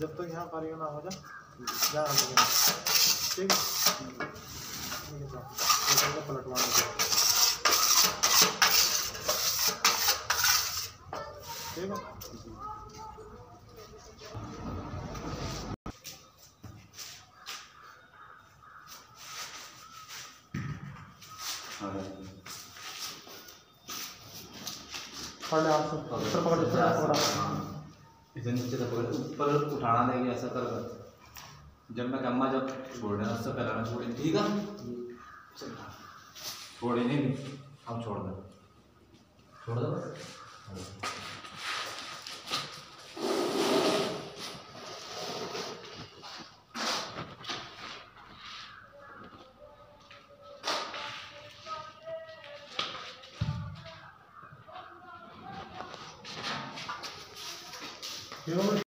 जब तक यहाँ पर ना हो जाए ध्यान रखना, ठीक है। पलटवाना ठीक है। इसे नीचे पकड़, ऊपर उठाना देगी ऐसा कर। जब मैं अम्मा जब बोल रहे हैं उससे पहले छोड़ी, ठीक है छोड़ी नहीं, हम छोड़ दो बस।